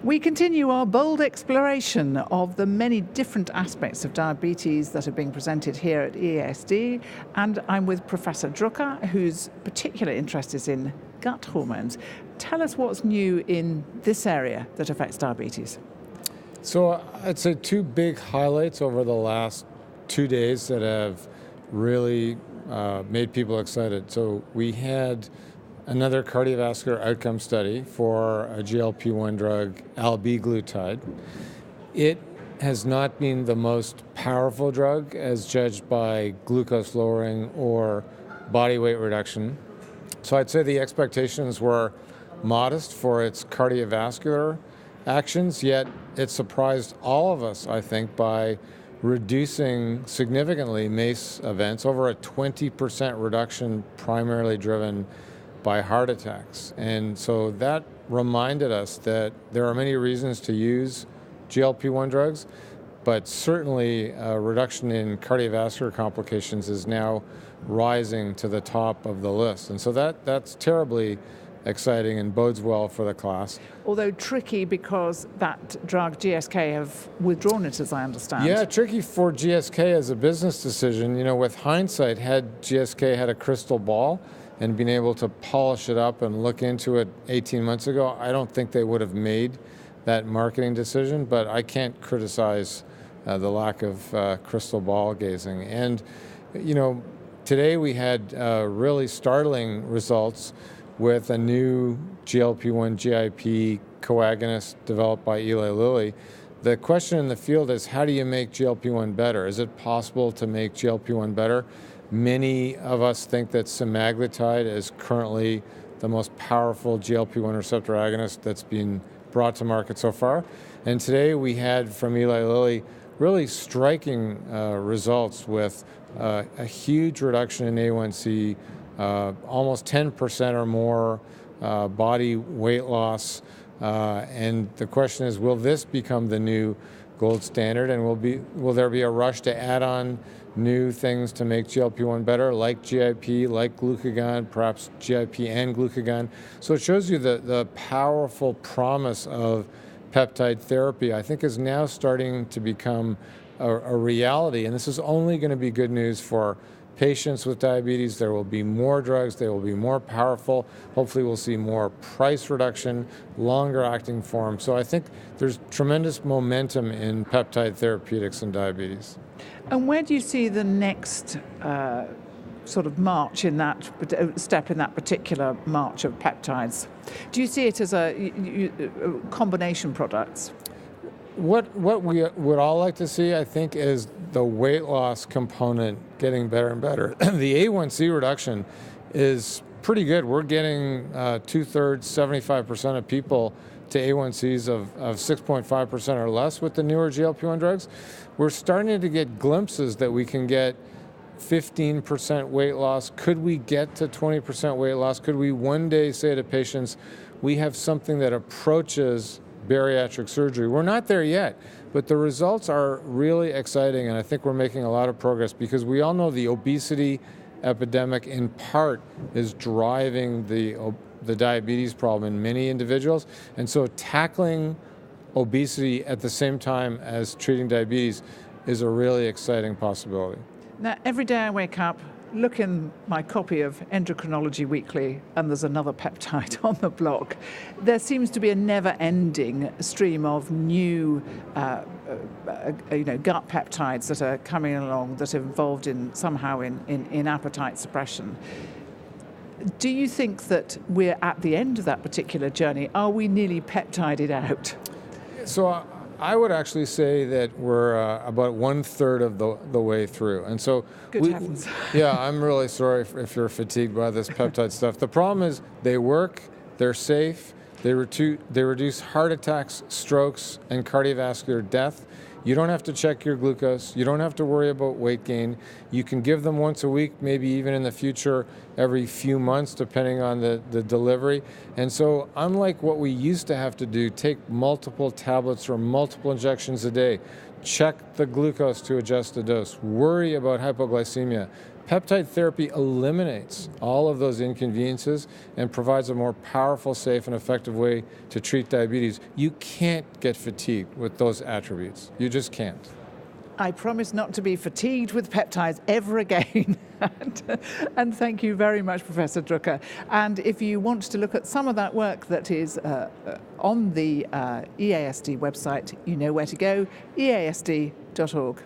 We continue our bold exploration of the many different aspects of diabetes that are being presented here at EASD, and I'm with Professor Drucker, whose particular interest is in gut hormones. Tell us what's new in this area that affects diabetes. So I'd say two big highlights over the last 2 days that have really made people excited. So we had another cardiovascular outcome study for a GLP-1 drug, albiglutide. It has not been the most powerful drug as judged by glucose lowering or body weight reduction. So I'd say the expectations were modest for its cardiovascular actions, yet it surprised all of us, I think, by reducing significantly MACE events, over a 20% reduction primarily driven by heart attacks. And so that reminded us that there are many reasons to use GLP-1 drugs, but certainly a reduction in cardiovascular complications is now rising to the top of the list. And so that's terribly exciting and bodes well for the class. Although tricky because that drug, GSK, have withdrawn it, as I understand. Yeah, tricky for GSK as a business decision. You know, with hindsight, had GSK had a crystal ball and been able to polish it up and look into it 18 months ago, I don't think they would have made that marketing decision, but I can't criticize the lack of crystal ball gazing. And, you know, today we had really startling results with a new GLP-1 GIP coagonist developed by Eli Lilly. The question in the field is, how do you make GLP-1 better? Is it possible to make GLP-1 better? Many of us think that semaglutide is currently the most powerful GLP-1 receptor agonist that's been brought to market so far. And today we had from Eli Lilly really striking results with a huge reduction in A1C, almost 10% or more body weight loss. And the question is, will this become the new gold standard? And will there be a rush to add on new things to make GLP-1 better, like GIP, like glucagon, perhaps GIP and glucagon? So it shows you the powerful promise of peptide therapy, I think, is now starting to become a reality. And this is only going to be good news for patients with diabetes. There will be more drugs, they will be more powerful. Hopefully we'll see more price reduction, longer acting forms. So I think there's tremendous momentum in peptide therapeutics and diabetes. And where do you see the next sort of march in that step in that particular march of peptides? Do you see it as a combination products? What we would all like to see, I think, is the weight loss component getting better and better. The A1C reduction is pretty good. We're getting 2/3, 75% of people to A1Cs of 6.5% or less with the newer GLP-1 drugs. We're starting to get glimpses that we can get 15% weight loss. Could we get to 20% weight loss? Could we one day say to patients, we have something that approaches bariatric surgery? We're not there yet, but the results are really exciting, and I think we're making a lot of progress because we all know the obesity epidemic in part is driving the diabetes problem in many individuals. And so tackling obesity at the same time as treating diabetes is a really exciting possibility. Now, every day I wake up, look in my copy of Endocrinology Weekly, and there's another peptide on the block. There seems to be a never-ending stream of new gut peptides that are coming along that are involved somehow in appetite suppression. Do you think that we're at the end of that particular journey? Are we nearly peptided out? So I would actually say that we're about 1/3 of the way through. And so Good heavens. Yeah, I'm really sorry if you're fatigued by this peptide stuff. The problem is they work, they're safe, they reduce heart attacks, strokes, and cardiovascular death. You don't have to check your glucose. You don't have to worry about weight gain. You can give them once a week, maybe even in the future every few months, depending on the delivery. And so unlike what we used to have to do, take multiple tablets or multiple injections a day, check the glucose to adjust the dose, worry about hypoglycemia, Peptide therapy eliminates all of those inconveniences and provides a more powerful, safe, and effective way to treat diabetes. You can't get fatigued with those attributes. You just can't. I promise not to be fatigued with peptides ever again. And thank you very much, Professor Drucker. And if you want to look at some of that work that is on the EASD website, you know where to go, easd.org.